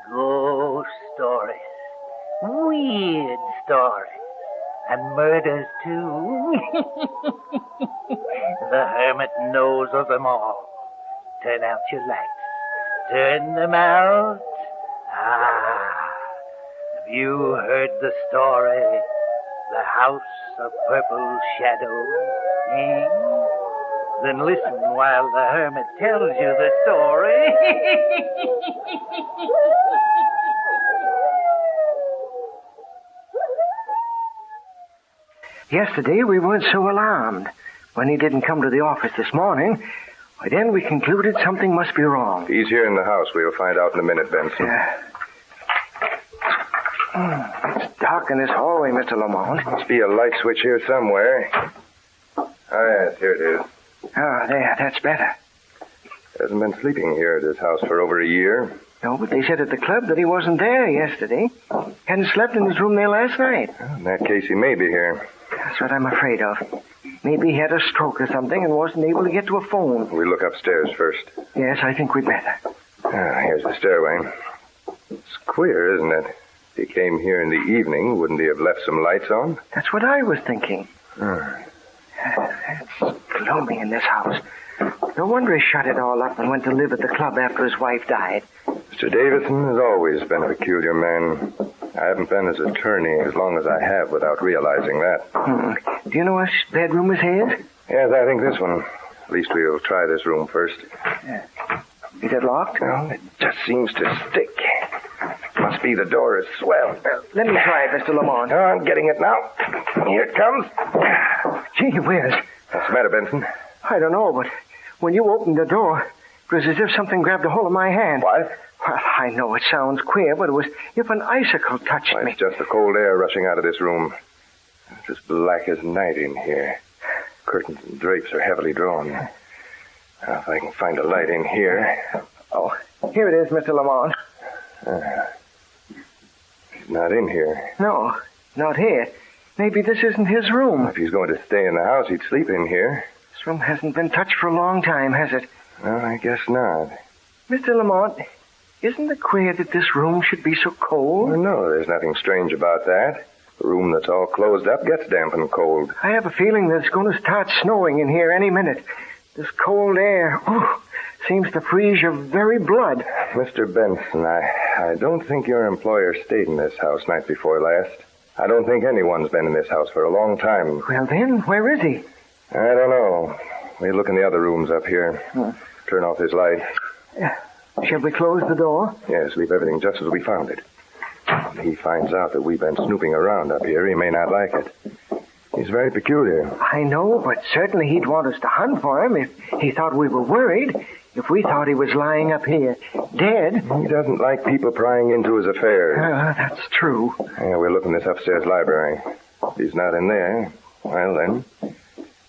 Ghost stories. Weird stories. And murders, too. The Hermit knows of them all. Turn out your lights. Turn them out. Have you heard the story? The House of Purple Shadows, eh? Then listen while the Hermit tells you the story. Yesterday we weren't so alarmed. When he didn't come to the office this morning, then we concluded something must be wrong. He's here in the house. We'll find out in a minute, Benson. It's dark in this hallway, Mr. Lamont. Must be a light switch here somewhere. Oh, yes, here it is. Oh, there, that's better. Hasn't been sleeping here at his house for over a year. No, but they said at the club that he wasn't there yesterday. Hadn't slept in his room there last night. Well, in that case, he may be here. That's what I'm afraid of. Maybe he had a stroke or something and wasn't able to get to a phone. We'll look upstairs first. Yes, I think we'd better. Here's the stairway. It's queer, isn't it? If he came here in the evening, wouldn't he have left some lights on? That's what I was thinking. It's gloomy in this house. No wonder he shut it all up and went to live at the club after his wife died. Mr. Davison has always been a peculiar man. I haven't been his attorney as long as I have without realizing that. Do you know which bedroom is his? Yes, I think this one. At least we'll try this room first. Is it locked? No, it just seems to stick. Must be the door is swelled. Let me try it, Mr. Lamont. Oh, I'm getting it now. Here it comes. Gee whiz. What's the matter, Benson? I don't know, but when you opened the door, it was as if something grabbed a hold of my hand. What? Well, I know it sounds queer, but it was as if an icicle touched me. It's just the cold air rushing out of this room. It's as black as night in here. Curtains and drapes are heavily drawn. Now, if I can find a light in here. Oh, here it is, Mr. Lamont. He's not in here. No, not here. Maybe this isn't his room. If he's going to stay in the house, he'd sleep in here. This room hasn't been touched for a long time, has it? Well, I guess not. Mr. Lamont, isn't it queer that this room should be so cold? Well, no, there's nothing strange about that. A room that's all closed up gets damp and cold. I have a feeling that it's going to start snowing in here any minute. This cold air, seems to freeze your very blood. Mr. Benson, I don't think your employer stayed in this house night before last. I don't think anyone's been in this house for a long time. Well, then, where is he? I don't know. We'll look in the other rooms up here. Turn off his light. Shall we close the door? Yes, leave everything just as we found it. If he finds out that we've been snooping around up here, he may not like it. He's very peculiar. I know, but certainly he'd want us to hunt for him if he thought we were worried. If we thought he was lying up here, dead. He doesn't like people prying into his affairs. That's true. Yeah, we're looking this upstairs library. If he's not in there, well then,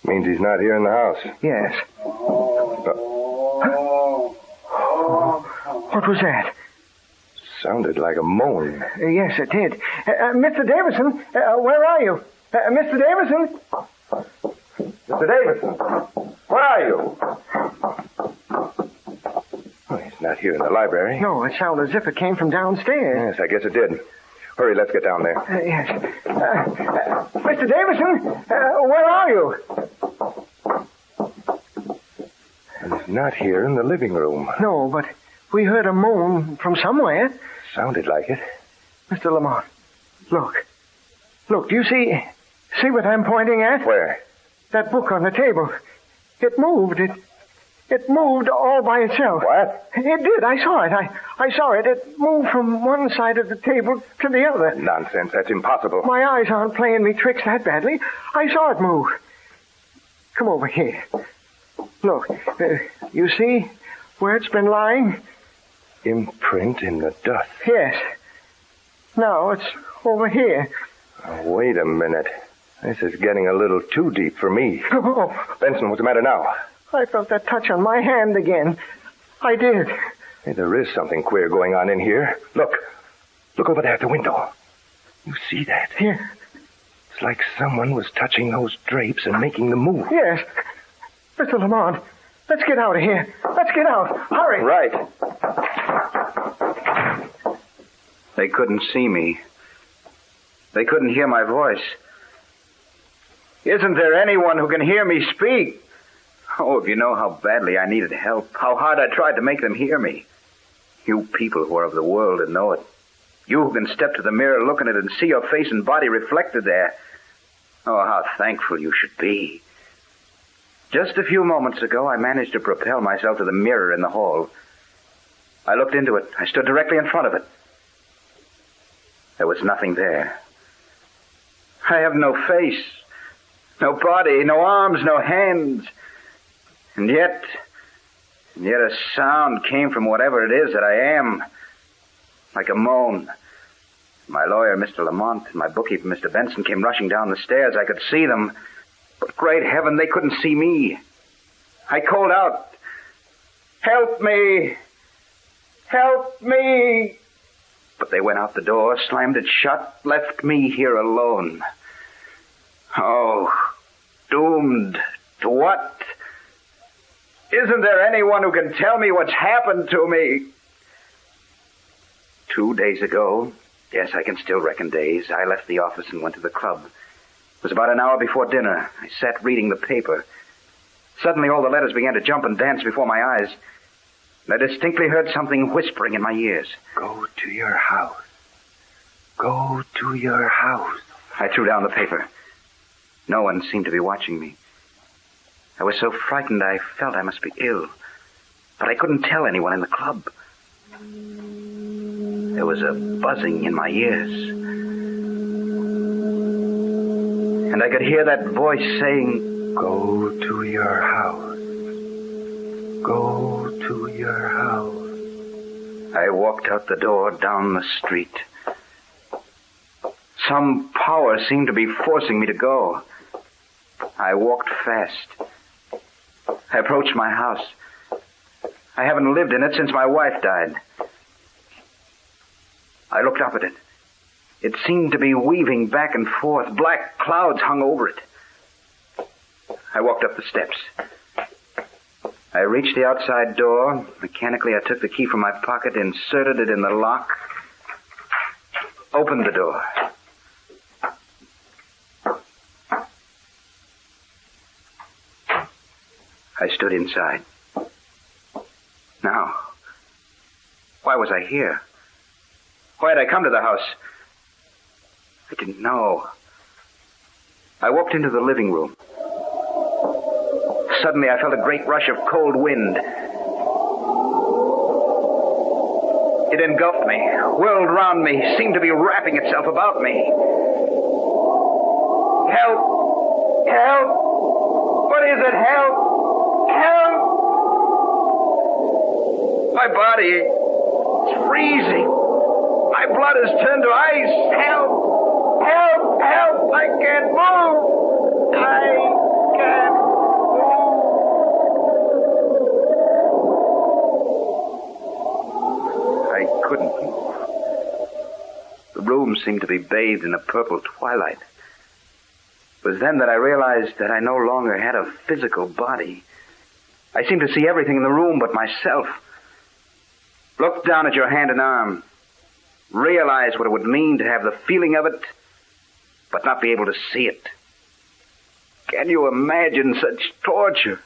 means he's not here in the house. Yes. What was that? Sounded like a moan. Yes, it did. Mr. Davison, where are you? Mr. Davison? Mr. Davison, where are you? Oh, he's not here in the library. No, it sounded as if it came from downstairs. Yes, I guess it did. Hurry, let's get down there. Yes. Mr. Davison, where are you? And he's not here in the living room. No, but we heard a moan from somewhere. Sounded like it. Mr. Lamont, look. Look, do you see what I'm pointing at? Where? That book on the table. It moved. It moved all by itself. What? It did. I saw it. I saw it. It moved from one side of the table to the other. Nonsense. That's impossible. My eyes aren't playing me tricks that badly. I saw it move. Come over here. Look. You see where it's been lying? Imprint in the dust. Yes. Now it's over here. Oh, wait a minute. This is getting a little too deep for me. Oh, Benson, what's the matter now? I felt that touch on my hand again. I did. Hey, there is something queer going on in here. Look. Look over there at the window. You see that? Here. It's like someone was touching those drapes and making them move. Yes. Mr. Lamont, Let's get out of here. Let's get out. Hurry. Right. They couldn't see me. They couldn't hear my voice. Isn't there anyone who can hear me speak? Oh, if you know how badly I needed help, how hard I tried to make them hear me. You people who are of the world and know it. You who can step to the mirror, look in it, and see your face and body reflected there. Oh, how thankful you should be. Just a few moments ago, I managed to propel myself to the mirror in the hall. I looked into it. I stood directly in front of it. There was nothing there. I have no face, no body, no arms, no hands. And yet a sound came from whatever it is that I am, like a moan. My lawyer, Mr. Lamont, and my bookkeeper, Mr. Benson, came rushing down the stairs. I could see them, but great heaven, they couldn't see me. I called out, "Help me! Help me!" But they went out the door, slammed it shut, left me here alone. Oh, doomed to what? Isn't there anyone who can tell me what's happened to me? 2 days ago, yes, I can still reckon days, I left the office and went to the club. It was about an hour before dinner. I sat reading the paper. Suddenly all the letters began to jump and dance before my eyes. And I distinctly heard something whispering in my ears. Go to your house. Go to your house. I threw down the paper. No one seemed to be watching me. I was so frightened I felt I must be ill. But I couldn't tell anyone in the club. There was a buzzing in my ears. And I could hear that voice saying, Go to your house. Go to your house. I walked out the door down the street. Some power seemed to be forcing me to go. I walked fast. I approached my house. I haven't lived in it since my wife died. I looked up at it. It seemed to be weaving back and forth. Black clouds hung over it. I walked up the steps. I reached the outside door. Mechanically, I took the key from my pocket, inserted it in the lock, opened the door. I stood inside. Now, why was I here? Why had I come to the house? I didn't know. I walked into the living room. Suddenly, I felt a great rush of cold wind. It engulfed me, whirled round me, seemed to be wrapping itself about me. Help! Help! What is it? Help! Help! My body is freezing. My blood has turned to ice. Help! Help! Help! I can't move! I can't move! I couldn't move. The room seemed to be bathed in a purple twilight. It was then that I realized that I no longer had a physical body. I seemed to see everything in the room but myself. Look down at your hand and arm. Realize what it would mean to have the feeling of it, but not be able to see it. Can you imagine such torture?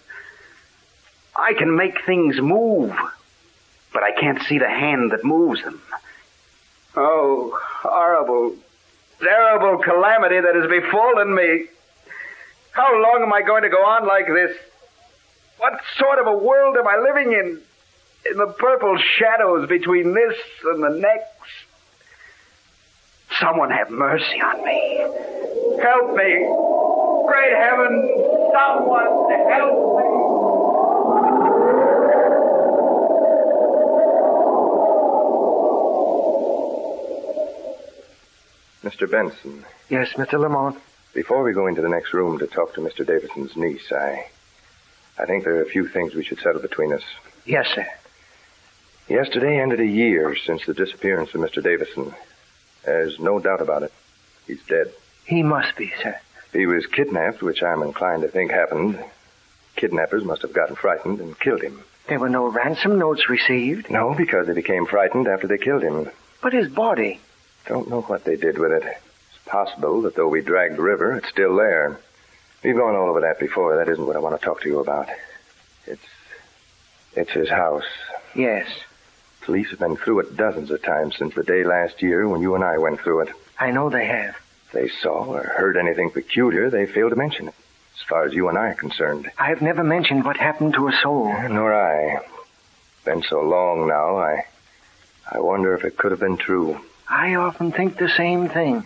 I can make things move, but I can't see the hand that moves them. Oh, horrible, terrible calamity that has befallen me. How long am I going to go on like this? What sort of a world am I living in? In the purple shadows between this and the next. Someone have mercy on me. Help me. Great heaven, someone help me. Mr. Benson. Yes, Mr. Lamont. Before we go into the next room to talk to Mr. Davison's niece, I think there are a few things we should settle between us. Yes, sir. Yesterday ended a year since the disappearance of Mr. Davison. There's no doubt about it. He's dead. He must be, sir. He was kidnapped, which I'm inclined to think happened. kidnappers must have gotten frightened and killed him. There were no ransom notes received. No, because they became frightened after they killed him. But his body... Don't know what they did with it. It's possible that though we dragged the river, it's still there. We've gone all over that before. That isn't what I want to talk to you about. It's his house. Yes. Police have been through it dozens of times since the day last year when you and I went through it. I know they have. If they saw or heard anything peculiar, they failed to mention it, as far as you and I are concerned. I've never mentioned what happened to a soul. Nor I. Been so long now, I wonder if it could have been true. I often think the same thing.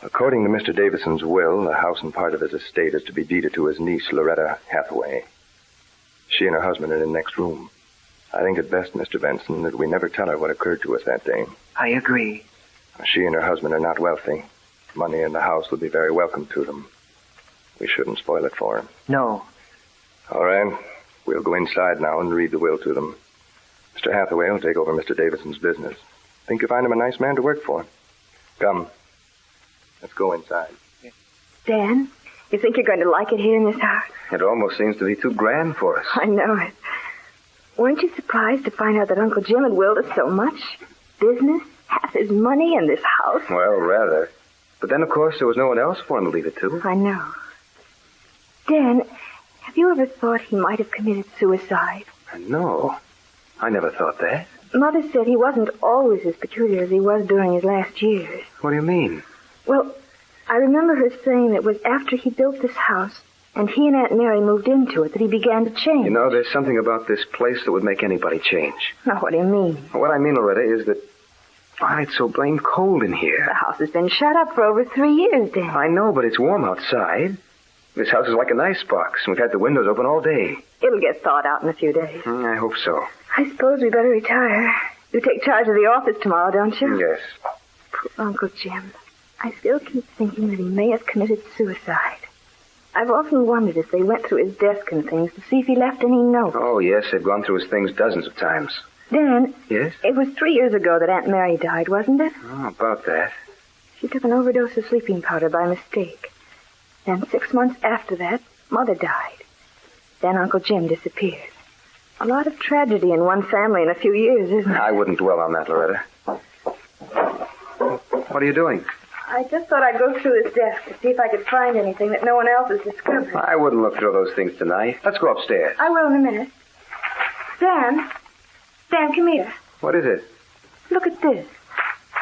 According to Mr. Davison's will, the house and part of his estate is to be deeded to his niece, Loretta Hathaway. She and her husband are in the next room. I think it best, Mr. Benson, that we never tell her what occurred to us that day. I agree. She and her husband are not wealthy. Money in the house would be very welcome to them. We shouldn't spoil it for them. No. All right. We'll go inside now and read the will to them. Mr. Hathaway will take over Mr. Davison's business. Think you find him a nice man to work for. Come. Let's go inside. Dan, you think you're going to like it here in this house? It almost seems to be too grand for us. I know it. Weren't you surprised to find out that Uncle Jim had willed us so much? Business, half his money, and this house? Well, rather. But then, of course, there was no one else for him to leave it to. I know. Dan, have you ever thought he might have committed suicide? No. I never thought that. Mother said he wasn't always as peculiar as he was during his last years. What do you mean? Well, I remember her saying that it was after he built this house and he and Aunt Mary moved into it that he began to change. You know, there's something about this place that would make anybody change. Now, what do you mean? What I mean, Loretta, is that... it's so blamed cold in here. The house has been shut up for over 3 years, Dan. I know, but it's warm outside. This house is like an icebox, and we've had the windows open all day. It'll get thawed out in a few days. I hope so. I suppose we better retire. You take charge of the office tomorrow, don't you? Yes. Poor Uncle Jim. I still keep thinking that he may have committed suicide. I've often wondered if they went through his desk and things to see if he left any notes. Oh, yes, they've gone through his things dozens of times. Dan? Yes? It was 3 years ago that Aunt Mary died, wasn't it? Oh, about that. She took an overdose of sleeping powder by mistake. Then 6 months after that, Mother died. Then Uncle Jim disappeared. A lot of tragedy in one family in a few years, isn't it? I wouldn't dwell on that, Loretta. What are you doing? I just thought I'd go through his desk to see if I could find anything that no one else has discovered. I wouldn't look through those things tonight. Let's go upstairs. I will in a minute. Dan, come here. What is it? Look at this.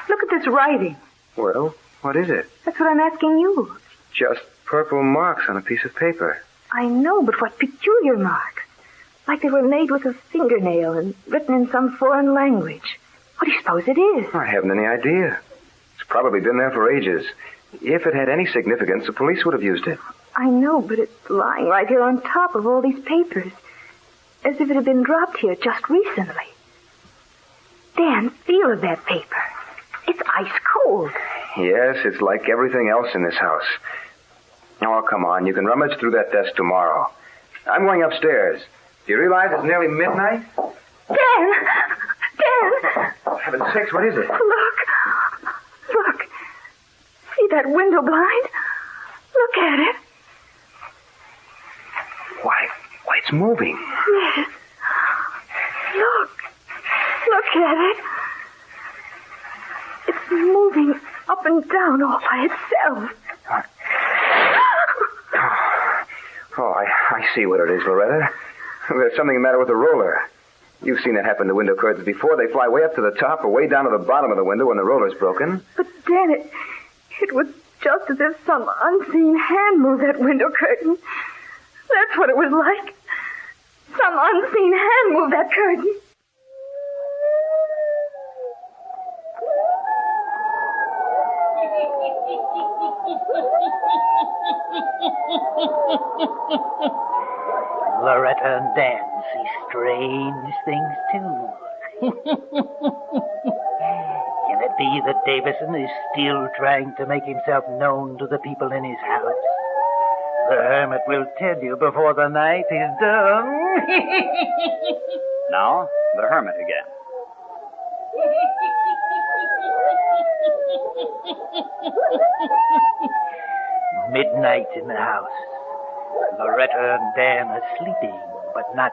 Look at this writing. Well, what is it? That's what I'm asking you. Just purple marks on a piece of paper. I know, but what peculiar marks. Like they were made with a fingernail and written in some foreign language. What do you suppose it is? I haven't any idea. It's probably been there for ages. If it had any significance, the police would have used it. I know, but it's lying right here on top of all these papers. As if it had been dropped here just recently. Dan, feel of that paper. It's ice cold. Yes, it's like everything else in this house. Oh, come on. You can rummage through that desk tomorrow. I'm going upstairs. Do you realize it's nearly midnight? Dan! For heaven's sakes, what is it? Look. See that window blind? Look at it. Why, it's moving. Yes. Look at it. It's moving up and down all by itself. Oh, I see what it is, Loretta. There's something the matter with the roller. You've seen that happen to window curtains before. They fly way up to the top or way down to the bottom of the window when the roller's broken. But, Dan, it was just as if some unseen hand moved that window curtain. That's what it was like. Some unseen hand moved that curtain. Loretta and Dan see strange things, too. Can it be that Davison is still trying to make himself known to the people in his house? The Hermit will tell you before the night is done. Now, the Hermit again. Midnight in the house. Loretta and Dan are sleeping, but not...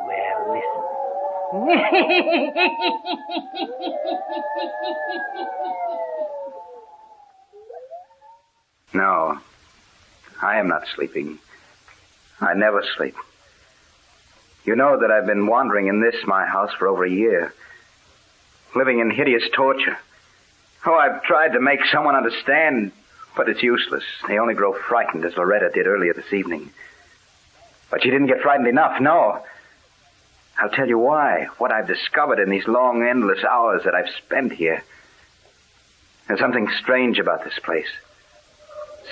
Well, listen. No, I am not sleeping. I never sleep. You know that I've been wandering in this, my house, for over a year, living in hideous torture. Oh, I've tried to make someone understand, but it's useless. They only grow frightened, as Loretta did earlier this evening. But she didn't get frightened enough, no. I'll tell you why. What I've discovered in these long, endless hours that I've spent here. There's something strange about this place.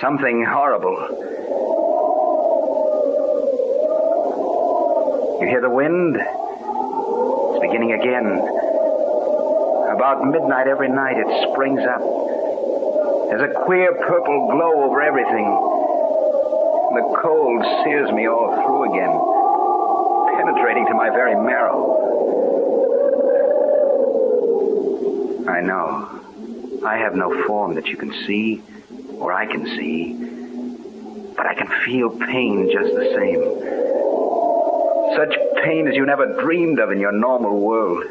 Something horrible. You hear the wind? It's beginning again. About midnight every night it springs up. There's a queer purple glow over everything. The cold sears me all through again, penetrating to my very marrow. I know. I have no form that you can see, or I can see, but I can feel pain just the same. Such pain as you never dreamed of in your normal world.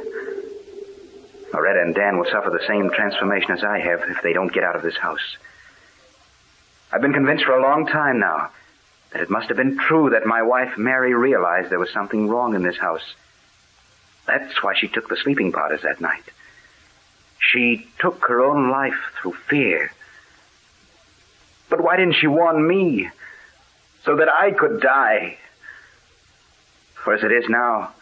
Loretta and Dan will suffer the same transformation as I have if they don't get out of this house. I've been convinced for a long time now that it must have been true that my wife Mary realized there was something wrong in this house. That's why she took the sleeping powders that night. She took her own life through fear. But why didn't she warn me so that I could die? For as it is now,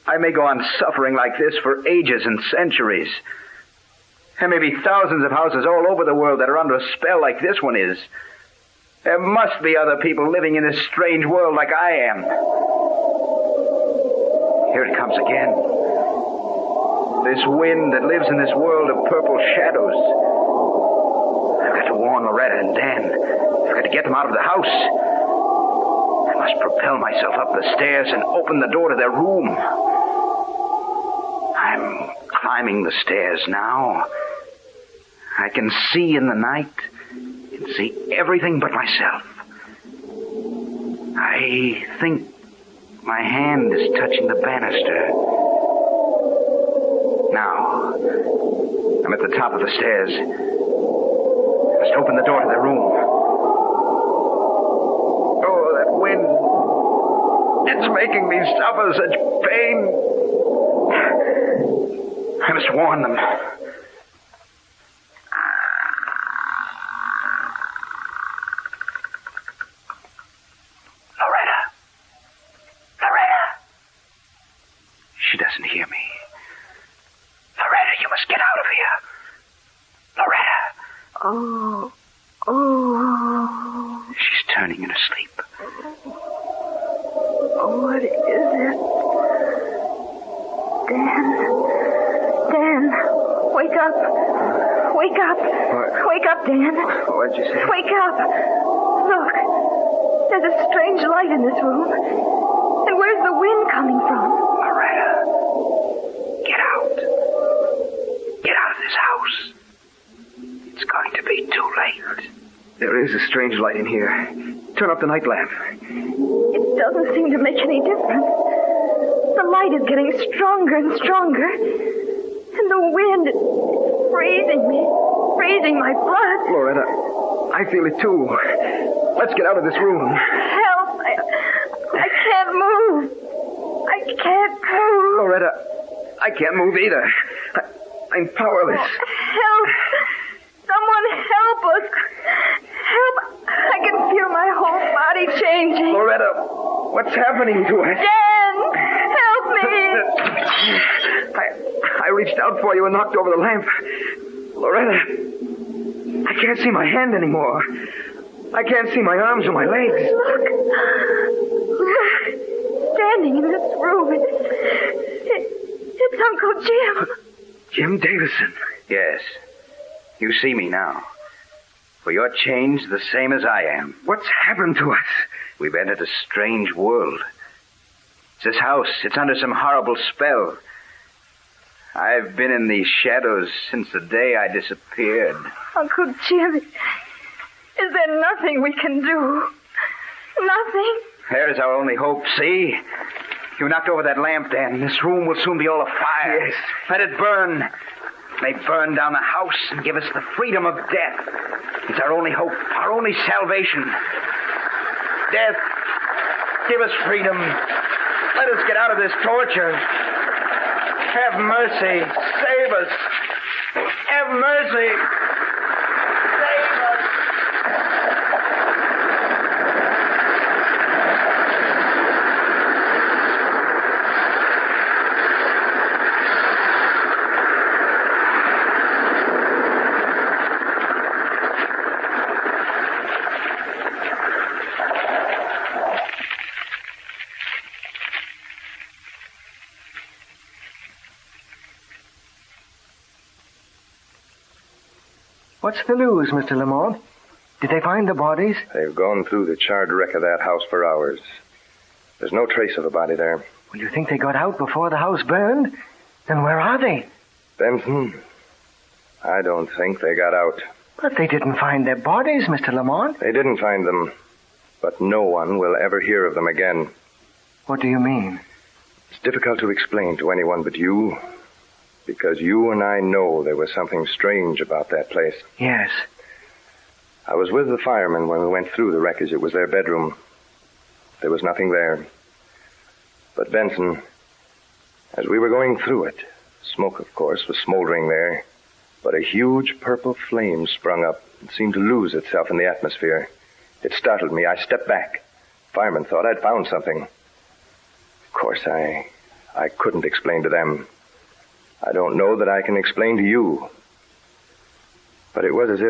I may go on suffering like this for ages and centuries. There may be thousands of houses all over the world that are under a spell like this one is. There must be other people living in this strange world like I am. Here it comes again. This wind that lives in this world of purple shadows. I've got to warn Loretta and Dan. I've got to get them out of the house. I must propel myself up the stairs and open the door to their room. I'm climbing the stairs now. I can see in the night. I can see everything but myself. I think my hand is touching the banister. Now, I'm at the top of the stairs. I must open the door to the room. Oh, that wind. It's making me suffer such pain. I must warn them. Loretta. She doesn't hear me. Loretta, you must get out of here. Loretta. Oh. She's turning in her sleep. What is it? Dan, wake up. Wake up. What? Wake up, Dan. What'd you say? Wake up. Look, there's a strange light in this room. And where's the wind coming from? Loretta, get out. Get out of this house. It's going to be too late. There is a strange light in here. Turn up the night lamp. It doesn't seem to make any difference. The light is getting stronger and stronger. And the wind is freezing me. Freezing my blood. Loretta, I feel it too. Let's get out of this room. Help. I can't move. I can't move. Loretta, I can't move either. I'm powerless. Help. Someone help us. Help. I can feel my whole body changing. Loretta, what's happening to us? Dan, help me. I reached out for you and knocked over the lamp. Loretta, I can't see my hand anymore. I can't see my arms or my legs. Look. Standing in this room. It's Uncle Jim. Jim Davison. Yes. You see me now. For you're changed the same as I am. What's happened to us? We've entered a strange world. It's this house. It's under some horrible spell. I've been in these shadows since the day I disappeared. Uncle Jim, is there nothing we can do? nothing. There's our only hope, see? You knocked over that lamp, Dan. This room will soon be all afire. Yes. Let it burn. May burn down the house and give us the freedom of death. It's our only hope, our only salvation. Death, give us freedom. Let us get out of this torture. Have mercy. Save us. Have mercy. Save us. What's the news, Mr. Lamont? Did they find the bodies? They've gone through the charred wreck of that house for hours. There's no trace of a body there. Well, you think they got out before the house burned? Then where are they? Benson, I don't think they got out. But they didn't find their bodies, Mr. Lamont. They didn't find them, but no one will ever hear of them again. What do you mean? It's difficult to explain to anyone but you, because you and I know there was something strange about that place. Yes. I was with the firemen when we went through the wreckage. It was their bedroom. There was nothing there. But Benson, as we were going through it, smoke, of course, was smoldering there, but a huge purple flame sprung up and seemed to lose itself in the atmosphere. It startled me. I stepped back. Firemen thought I'd found something. Of course, I couldn't explain to them. I don't know that I can explain to you. But it was as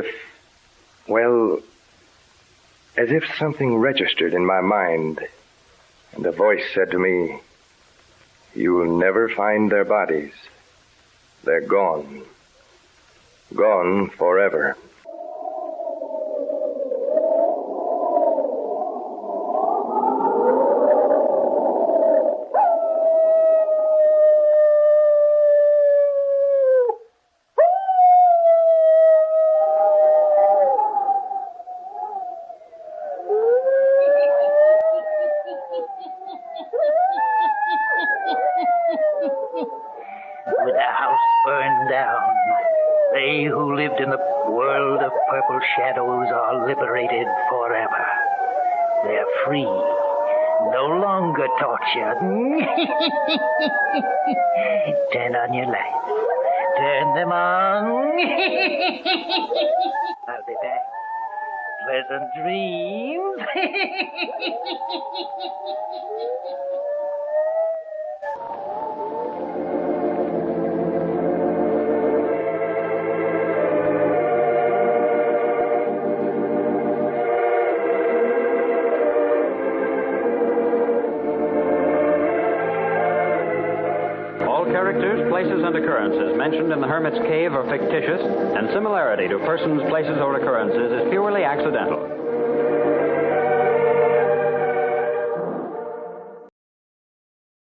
if something registered in my mind, and a voice said to me, "You'll never find their bodies. They're gone. Gone forever." With the house burned down, they who lived in the world of purple shadows are liberated forever. They're free, no longer tortured. Turn on your lights. Turn them on. I'll be back. Pleasant dreams. Characters, places, and occurrences mentioned in the Hermit's Cave are fictitious, and similarity to persons, places, or occurrences is purely accidental.